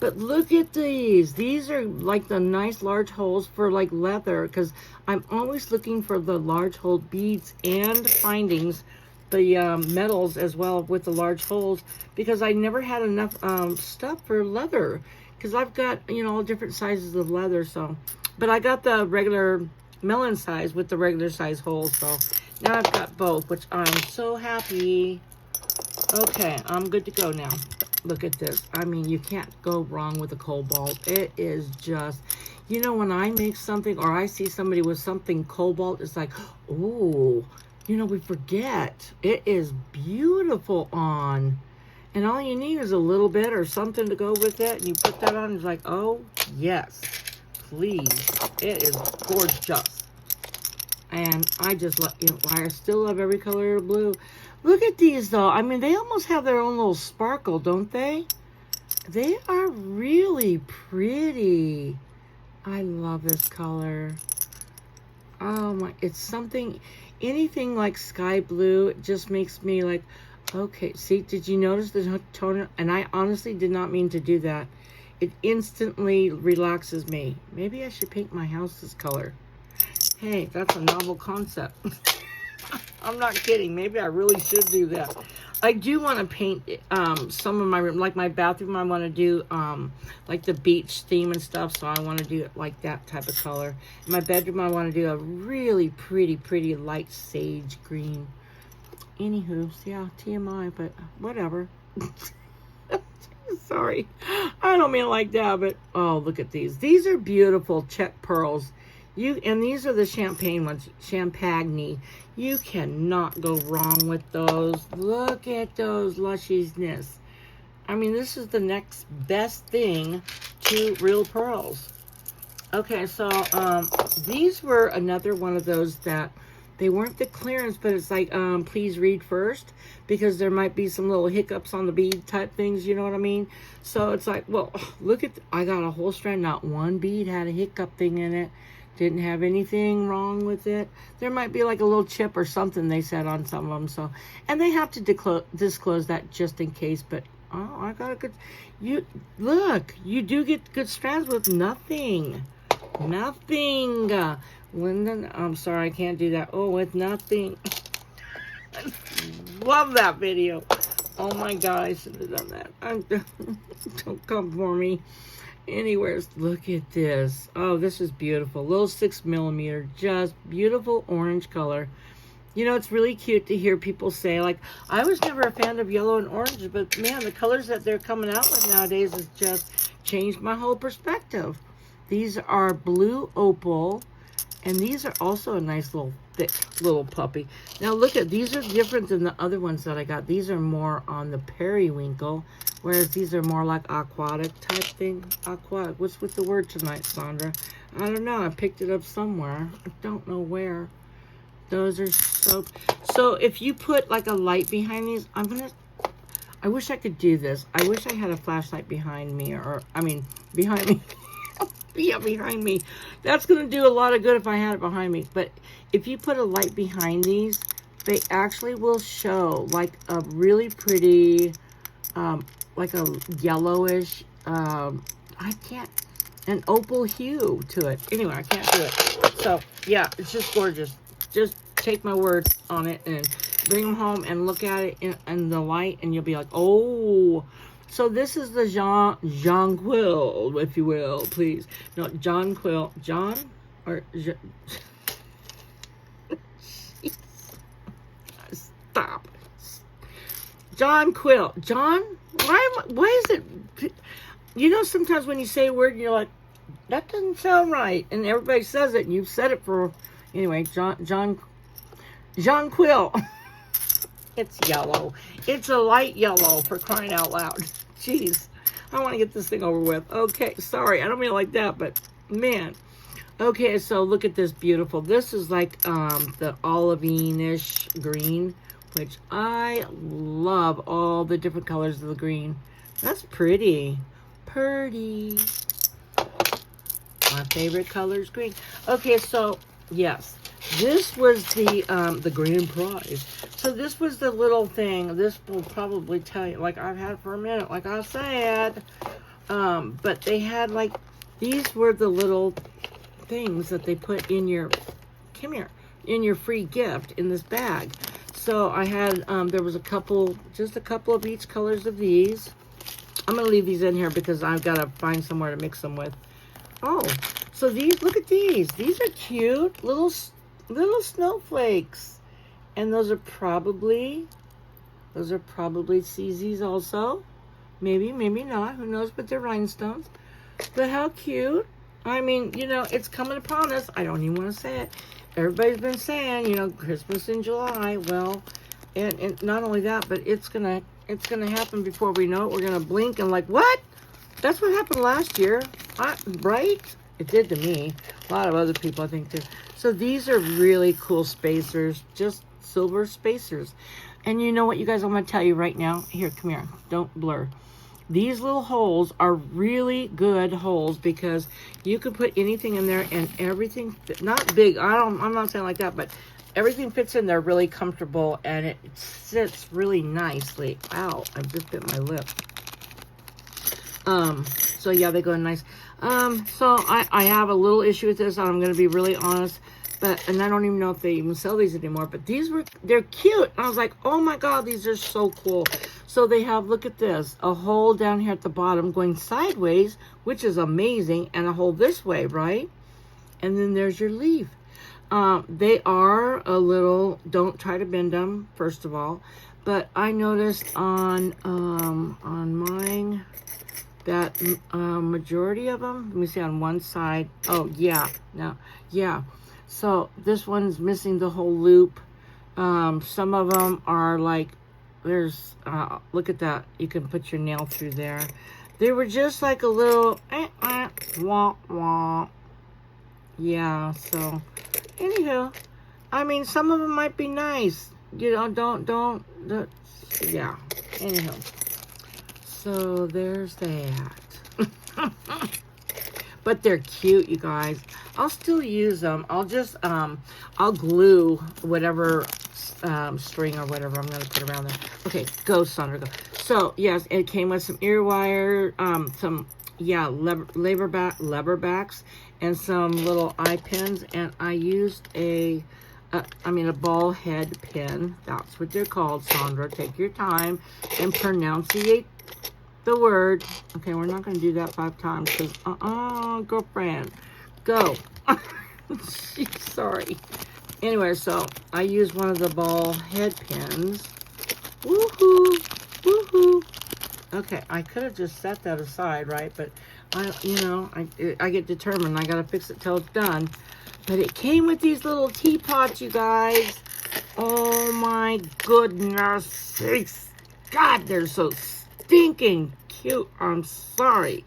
But look at these. These are like the nice large holes for like leather, because I'm always looking for the large hole beads and findings, the metals as well with the large holes, because I never had enough stuff for leather, because I've got, you know, all different sizes of leather. So, but I got the regular melon size with the regular size holes, so now I've got both, which I'm so happy. Okay, I'm good to go now. Look at this. I mean, you can't go wrong with a cobalt. It is just, you know, when I make something or I see somebody with something cobalt, it's like, oh, you know, we forget. It is beautiful on. And all you need is a little bit or something to go with it. And you put that on, it's like, oh, yes, please. It is gorgeous. And I just love, you know, I still love every color of blue. Look at these, though. I mean, they almost have their own little sparkle, don't they? They are really pretty. I love this color. Oh, my. It's something, anything like sky blue, it just makes me like, okay. See, did you notice the tone? And I honestly did not mean to do that. It instantly relaxes me. Maybe I should paint my house this color. Hey, that's a novel concept. I'm not kidding. Maybe I really should do that. I do want to paint some of my room, like my bathroom. I want to do like the beach theme and stuff. So I want to do it like that type of color. In my bedroom, I want to do a really pretty light sage green. Anywho, yeah, TMI, but whatever. Sorry, I don't mean it like that, but oh, look at these. These are beautiful check pearls. And these are the champagne ones, champagne. You cannot go wrong with those. Look at those luscious. I mean, this is the next best thing to real pearls. Okay, so these were another one of those that they weren't the clearance, but it's like, please read first, because there might be some little hiccups on the bead type things, you know what I mean? So it's like, well, look at, I got a whole strand, not one bead had a hiccup thing in it. Didn't have anything wrong with it. There might be like a little chip or something they said on some of them. So, and they have to disclose that just in case. But oh, I got a good. You look, you do get good strands with nothing. Lyndon, I'm sorry, I can't do that. Oh, with nothing. Love that video. Oh my God, I should have done that. Don't come for me. Anyways, look at this. Oh, this is beautiful. Little 6mm, just beautiful orange color. You know, it's really cute to hear people say, like, I was never a fan of yellow and orange, but man, the colors that they're coming out with nowadays has just changed my whole perspective. These are blue opal, and these are also a nice little thick little puppy. Now look at, these are different than the other ones that I got. These are more on the periwinkle, whereas these are more like aquatic type thing. Aquatic, what's with the word tonight, Sandra? I don't know, I picked it up somewhere. I don't know where. Those are so if you put like a light behind these, I wish I could do this. I wish I had a flashlight behind me, or, I mean, behind me. Yeah, behind me. That's going to do a lot of good if I had it behind me. But if you put a light behind these, they actually will show like a really pretty, like a yellowish, an opal hue to it. Anyway, I can't do it. So, yeah, it's just gorgeous. Just take my word on it and bring them home and look at it in the light, and you'll be like, oh. So this is the Jonquil, if you will, please. No, Jonquil. John? Or... Stop. Jonquil. John? Why is it... You know, sometimes when you say a word, and you're like, that doesn't sound right. And everybody says it, and you've said it for... Anyway, Jonquil. It's yellow. It's a light yellow, for crying out loud. Jeez. I want to get this thing over with. Okay, sorry, I don't mean it like that, but man. Okay, so look at this beautiful. This is like the olivine-ish green, which I love all the different colors of the green. That's pretty. Pretty. My favorite color is green. Okay, so yes, this was the grand prize. So this was the little thing. This will probably tell you, like I've had it for a minute, like I said. But they had like, these were the little things that they put in your, come here, in your free gift in this bag. So I had, there was just a couple of each colors of these. I'm going to leave these in here because I've got to find somewhere to mix them with. Oh, so these, look at these. These are cute little snowflakes. And those are probably CZs also. Maybe, maybe not. Who knows? But they're rhinestones. But how cute. I mean, you know, it's coming upon us. I don't even want to say it. Everybody's been saying, you know, Christmas in July. Well, and not only that, but it's gonna happen before we know it. We're gonna blink and like, what? That's what happened last year, right? It did to me. A lot of other people, I think, did. So these are really cool spacers, just silver spacers. And you know what, you guys, I'm gonna tell you right now. Here, come here. Don't blur. These little holes are really good holes because you can put anything in there and everything, not big, I'm not saying like that, but everything fits in there really comfortable and it sits really nicely. Ow, I just bit my lip. So yeah, they go in nice. So I have a little issue with this, and I'm gonna be really honest. And I don't even know if they even sell these anymore, but they're cute. And I was like, oh my God, these are so cool. So they have, look at this, a hole down here at the bottom going sideways, which is amazing, and a hole this way, right? And then there's your leaf. They are a little, don't try to bend them, first of all. But I noticed on mine that majority of them, let me see, on one side, oh yeah, no, yeah. So this one's missing the whole loop. Some of them are like, there's, look at that. You can put your nail through there. They were just like a little, wah, wah. Yeah, so, anywho, I mean, some of them might be nice. You know, don't, yeah, anyhow. So, there's that. But they're cute, you guys. I'll still use them. I'll just, I'll glue whatever string or whatever I'm going to put around there. Okay, go, Sandra, go. So, yes, it came with some ear wire, some, yeah, lever backs, and some some eye pins. And I used a ball head pin. That's what they're called, Sandra. Take your time and pronunciate the word. Okay, we're not going to do that 5 times because, girlfriend, go. Sorry. Anyway, so I used one of the ball head pins. Woohoo! Woohoo! Okay, I could have just set that aside, right? But I get determined. I got to fix it till it's done. But it came with these little teapots, you guys. Oh my goodness sakes. God, they're so stinking cute. I'm sorry.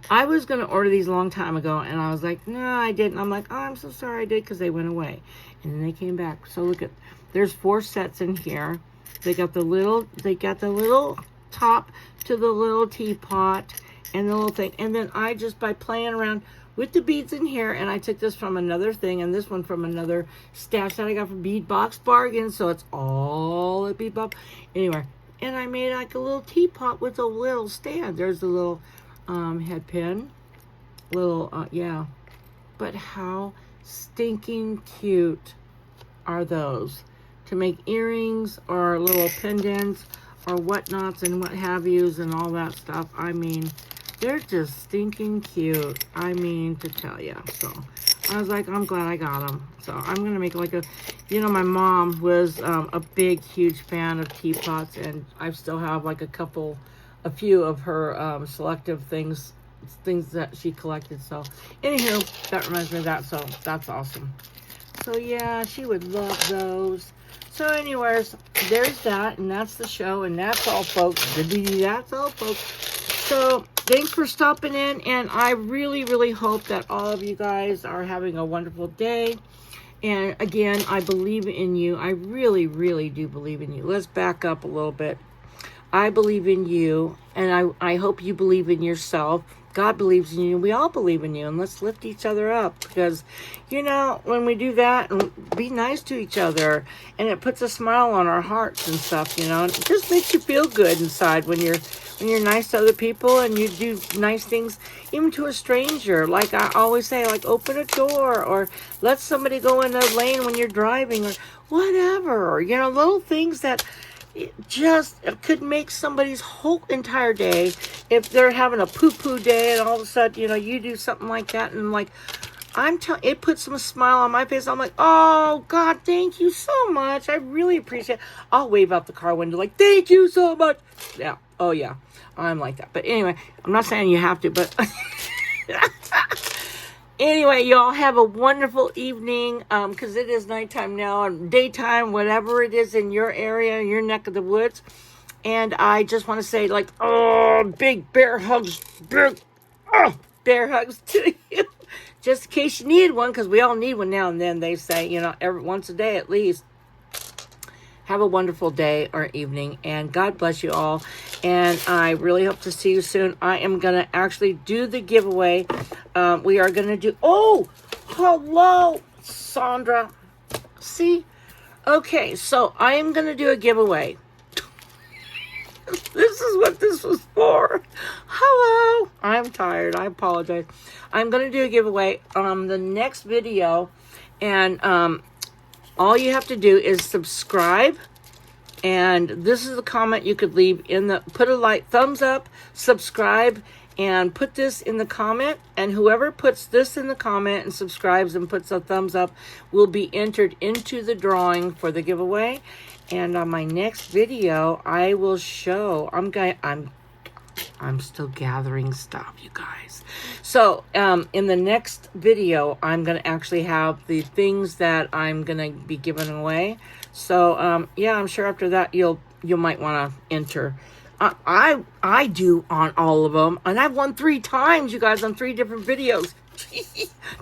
I was going to order these a long time ago, and I was like, no, I didn't. I'm like, oh, I'm so sorry I did, because they went away. And then they came back. So look at, there's 4 sets in here. They got the little top to the little teapot and the little thing. And then I just, by playing around with the beads in here, and I took this from another thing, and this one from another stash that I got from Bead Box Bargain, so it's all at Bead Box. Anyway, and I made like a little teapot with a little stand. There's the little head pin, yeah, but how stinking cute are those to make earrings or little pendants or whatnots and what have yous and all that stuff. I mean, they're just stinking cute. I mean, to tell you. So I was like, I'm glad I got them. So I'm gonna make like a, you know, my mom was a big, huge fan of teapots, and I still have like a few of her selective things that she collected. So anywho, that reminds me of that, so that's awesome. So yeah, she would love those. So anyways, there's that, and that's the show, and that's all, folks. That's all, folks. So thanks for stopping in, and I really, really hope that all of you guys are having a wonderful day. And again, I believe in you. I really, really do believe in you. Let's back up a little bit. I believe in you, and I hope you believe in yourself. God believes in you. We all believe in you, and let's lift each other up, because, you know, when we do that, and be nice to each other, and it puts a smile on our hearts and stuff, you know, and it just makes you feel good inside when you're nice to other people and you do nice things, even to a stranger. Like I always say, like open a door or let somebody go in a lane when you're driving or whatever, you know, little things that just could make somebody's whole entire day. If they're having a poo-poo day and all of a sudden, you know, you do something like that, and like, it puts a smile on my face. I'm like, oh, God, thank you so much. I really appreciate it. I'll wave out the car window like, thank you so much. Yeah. Oh, yeah. I'm like that. But anyway, I'm not saying you have to, but anyway, y'all have a wonderful evening, because it is nighttime now, and daytime, whatever it is in your area, your neck of the woods. And I just want to say, like, oh, big bear hugs, bear hugs to you. Just in case you need one, because we all need one now and then, they say, you know, once a day at least. Have a wonderful day or evening, and God bless you all. And I really hope to see you soon. I am going to actually do the giveaway. We are going to do... Oh, hello, Sandra. See? Okay, so I am going to do a giveaway. This is what this was for. Hello. I'm tired. I apologize. I'm going to do a giveaway on the next video, and all you have to do is subscribe, and this is the comment you could leave in the, put a thumbs up, subscribe, and put this in the comment, and whoever puts this in the comment and subscribes and puts a thumbs up will be entered into the drawing for the giveaway. And on my next video, I will show, I'm still gathering stuff, you guys. So, in the next video, I'm going to actually have the things that I'm going to be giving away. So, yeah, I'm sure after that, you might want to enter. I do on all of them, and I've won 3 times, you guys, on 3 different videos.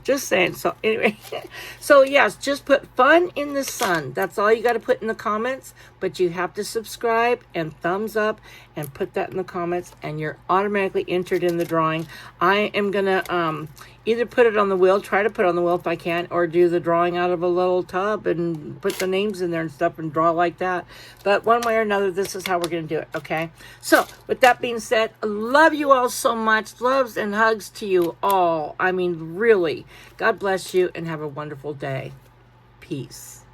Just saying. So anyway, so yes, just put fun in the sun. That's all you got to put in the comments, but you have to subscribe and thumbs up and put that in the comments, and you're automatically entered in the drawing. I am gonna either put it on the wheel, try to put it on the wheel if I can, or do the drawing out of a little tub and put the names in there and stuff and draw like that. But one way or another, this is how we're going to do it, okay? So with that being said, I love you all so much. Loves and hugs to you all. I mean, really. God bless you and have a wonderful day. Peace.